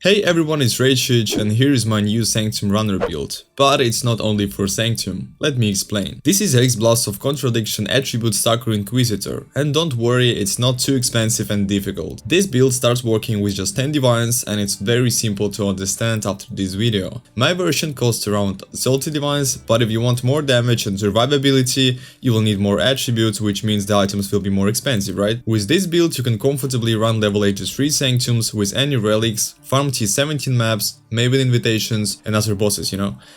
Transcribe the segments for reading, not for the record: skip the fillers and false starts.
Hey everyone, it's Rachich and here is my new Sanctum runner build. But it's not only for Sanctum, let me explain. This is Hexblast of Contradiction attribute Stacker Inquisitor, and don't worry, it's not too expensive and difficult. This build starts working with just 10 divines and it's very simple to understand after this video. My version costs around 30 divines, but if you want more damage and survivability, you will need more attributes, which means the items will be more expensive, right? With this build you can comfortably run level 83 Sanctums with any relics, farm T17 maps, maven invitations and other bosses,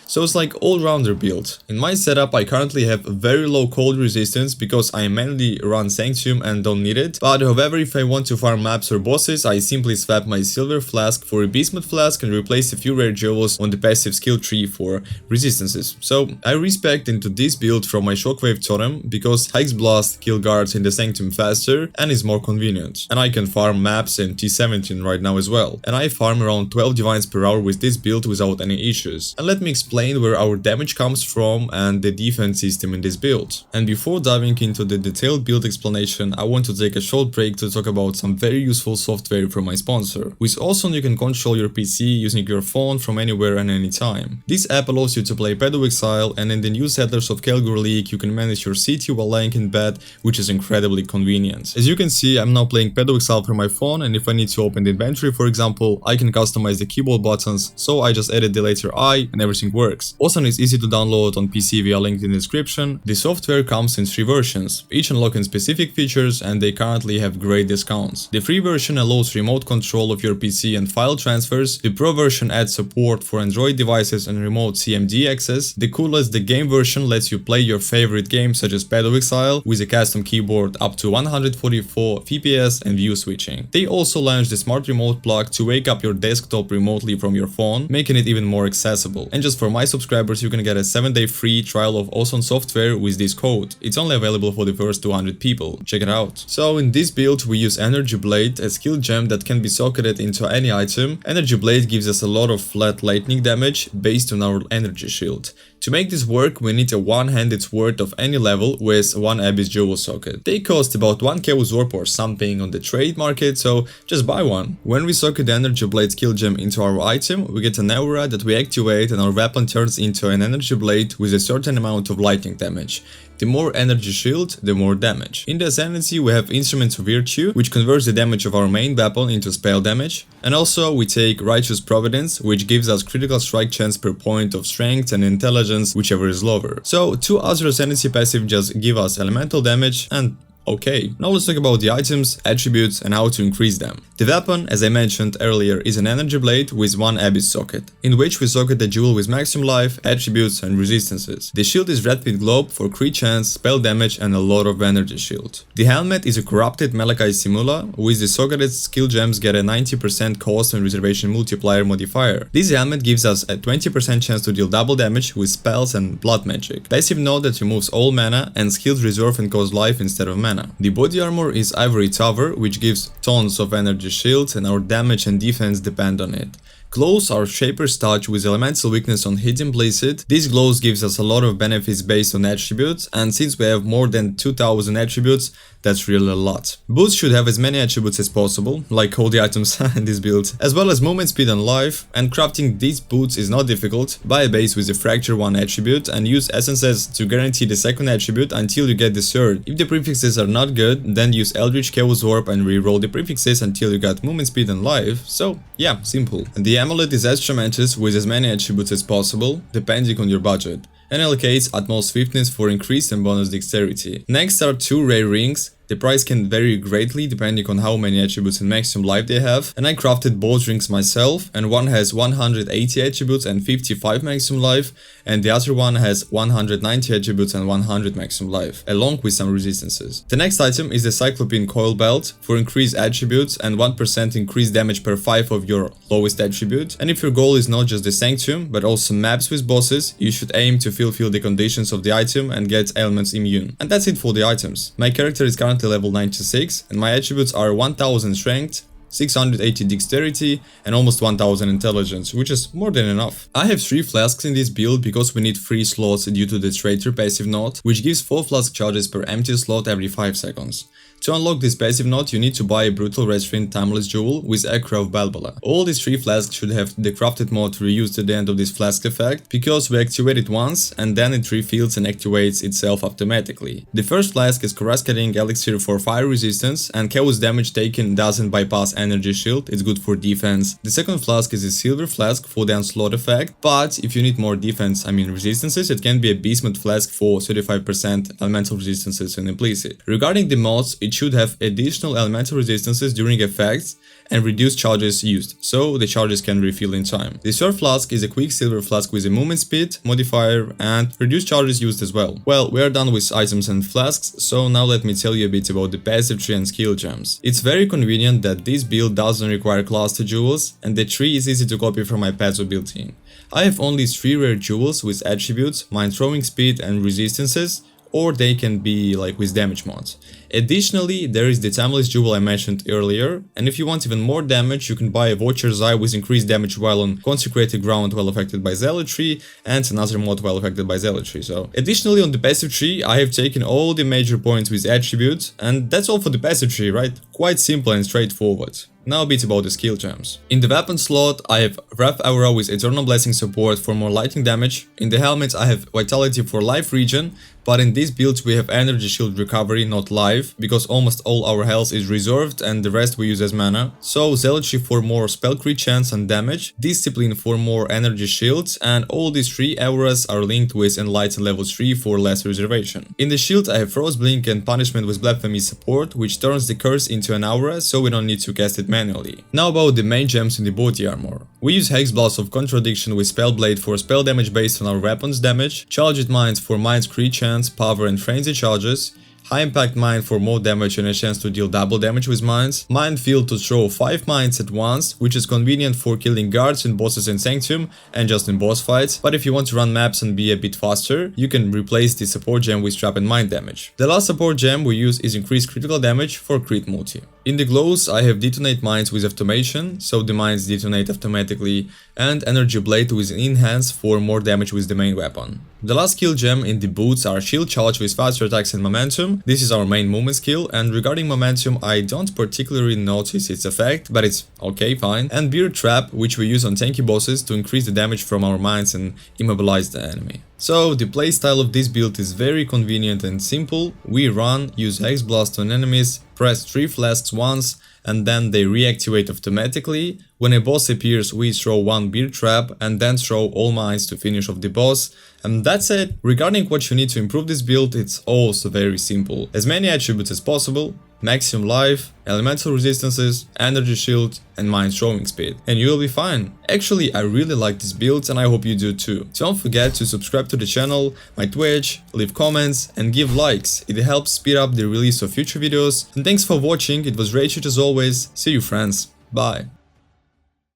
So it's like all-rounder build. In my setup I currently have very low cold resistance because I mainly run Sanctum and don't need it, but however if I want to farm maps or bosses I simply swap my silver flask for a bismuth flask and replace a few rare jewels on the passive skill tree for resistances. So I respec into this build from my shockwave totem because Hexblast kill guards in the Sanctum faster and is more convenient. And I can farm maps in T17 right now as well. And I farm around 12 divines per hour with this build without any issues. And let me explain where our damage comes from and the defense system in this build. And before diving into the detailed build explanation, I want to take a short break to talk about some very useful software from my sponsor. With Awesome you can control your PC using your phone from anywhere and anytime. This app allows you to play pathofexile, and in the new Settlers of Kalguur league you can manage your city while lying in bed, which is incredibly convenient. As you can see, I'm now playing pathofexile from my phone, and if I need to open the inventory for example, I can customize the keyboard buttons, so I just added the letter I and everything works. Awesome is easy to download on PC via link in the description. The software comes in 3 versions, each unlocking specific features, and they currently have great discounts. The free version allows remote control of your PC and file transfers. The Pro version adds support for Android devices and remote CMD access. The coolest, the game version lets you play your favorite games such as pathofexile with a custom keyboard up to 144 FPS and view switching. They also launched the smart remote plug to wake up your desktop remotely from your phone, making it even more accessible. And just for my subscribers you can get a 7-day free trial of Awesome software with this code. It's only available for the first 200 people. Check it out. So in this build we use Energy Blade, a skill gem that can be socketed into any item. Energy Blade gives us a lot of flat lightning damage based on our energy shield. To make this work we need a one-handed sword of any level with 1 Abyss Jewel socket. They cost about 1 Chaos Orb or something on the trade market, so just buy one. When we socket the Energy Blade skill gem into our item, we get an aura that we activate and our weapon turns into an Energy Blade with a certain amount of lightning damage. The more energy shield, the more damage. In the Ascendancy we have Instruments of Virtue, which converts the damage of our main weapon into spell damage. And also we take Righteous Providence, which gives us critical strike chance per point of strength and intelligence, whichever is lower. So 2 other Ascendancy passive just give us elemental damage and okay, now let's talk about the items, attributes and how to increase them. The weapon, as I mentioned earlier, is an Energy Blade with 1 Abyss socket, in which we socket the jewel with maximum life, attributes and resistances. The shield is red with globe for crit chance, spell damage and a lot of energy shield. The helmet is a corrupted Malachi Simula, with the socketed skill gems get a 90% cost and reservation multiplier modifier. This helmet gives us a 20% chance to deal double damage with spells and blood magic. Passive node that removes all mana and skills reserve and cost life instead of mana. The body armor is Ivory Tower, which gives tons of energy shields and our damage and defense depend on it. Glows are Shaper's Touch with elemental weakness on hidden places. This glows gives us a lot of benefits based on attributes, and since we have more than 2000 attributes, that's really a lot. Boots should have as many attributes as possible, like all the items in this build, as well as movement speed and life, and crafting these boots is not difficult. Buy a base with a Fracture 1 attribute and use essences to guarantee the second attribute until you get the third. If the prefixes are not good, then use Eldritch Chaos Orb and reroll the prefixes until you got movement speed and life. So yeah, simple. And the amulet is Instrumentus with as many attributes as possible, depending on your budget, and allocates Utmost Swiftness for increased and bonus dexterity. Next are 2 rare rings. The price can vary greatly depending on how many attributes and maximum life they have, and I crafted both rings myself, and one has 180 attributes and 55 maximum life, and the other one has 190 attributes and 100 maximum life, along with some resistances. The next item is the Cyclopean Coil Belt for increased attributes and 1% increased damage per 5 of your lowest attribute. And if your goal is not just the Sanctum, but also maps with bosses, you should aim to fulfill the conditions of the item and get elements immune. And that's it for the items. My character is currently level 96 and my attributes are 1000 strength, 680 dexterity and almost 1000 intelligence, which is more than enough. I have 3 flasks in this build because we need 3 slots due to the traitor passive node, which gives 4 flask charges per empty slot every 5 seconds. To unlock this passive node, you need to buy a Brutal Restraint Timeless Jewel with Acre of Balbala. All these 3 flasks should have the crafted mod reused at the end of this flask effect, because we activate it once and then it refills and activates itself automatically. The first flask is Coruscating Elixir for fire resistance, and chaos damage taken doesn't bypass energy shield, it's good for defense. The second flask is a Silver Flask for the Onslaught effect, but if you need more defense, resistances, it can be a Beast Mode Flask for 35% elemental resistances and implicit. Regarding the mods, it should have additional elemental resistances during effects and reduced charges used, so the charges can refill in time. The third flask is a Quicksilver Flask with a movement speed modifier and reduced charges used as well. Well, we are done with items and flasks, so now let me tell you a bit about the passive tree and skill gems. It's very convenient that this build doesn't require cluster jewels, and the tree is easy to copy from my patho built-in. I have only 3 rare jewels with attributes, mind throwing speed and resistances, or they can be like with damage mods. Additionally, there is the Timeless Jewel I mentioned earlier, and if you want even more damage, you can buy a Watcher's Eye with increased damage while on Consecrated Ground while affected by Zealotry, and another mod while affected by Zealotry. So, additionally on the passive tree, I have taken all the major points with attributes, and that's all for the passive tree, right? Quite simple and straightforward. Now a bit about the skill gems. In the weapon slot, I have Wrath Aura with Eternal Blessing support for more lightning damage. In the helmet, I have Vitality for life regen, but in these builds we have Energy Shield recovery, not life, because almost all our health is reserved and the rest we use as mana. So Zealotry for more spell crit chance and damage, Discipline for more energy shields, and all these 3 auras are linked with Enlighten level 3 for less reservation. In the shield, I have Frost Blink and Punishment with Blasphemy support, which turns the curse into an aura, so we don't need to cast it manually. Now about the main gems in the body armor. We use Hexblast of Contradiction with Spellblade for spell damage based on our weapons damage, Charged Mind for Mind's crit chance, power and frenzy charges, High Impact Mind for more damage and a chance to deal double damage with mines, Mind Field to throw 5 mines at once, which is convenient for killing guards and bosses in Sanctum and just in boss fights, but if you want to run maps and be a bit faster, you can replace the support gem with trap and mine damage. The last support gem we use is increased critical damage for crit multi. In the glows, I have Detonate Mines with Automation, so the mines detonate automatically, and Energy Blade with Enhance for more damage with the main weapon. The last skill gem in the boots are Shield Charge with faster attacks and momentum. This is our main movement skill, and regarding momentum, I don't particularly notice its effect, but it's okay, fine. And Beard Trap, which we use on tanky bosses to increase the damage from our mines and immobilize the enemy. So the playstyle of this build is very convenient and simple. We run, use Hexblast on enemies, press 3 flasks once, and then they reactivate automatically. When a boss appears, we throw 1 Beard Trap and then throw all mines to finish off the boss. And that's it. Regarding what you need to improve this build, it's also very simple. As many attributes as possible, maximum life, elemental resistances, energy shield, and mine throwing speed, and you'll be fine. Actually, I really like this build and I hope you do too. Don't forget to subscribe to the channel, my Twitch, leave comments and give likes. It helps speed up the release of future videos. And thanks for watching, it was Rachel as always. See you friends, bye.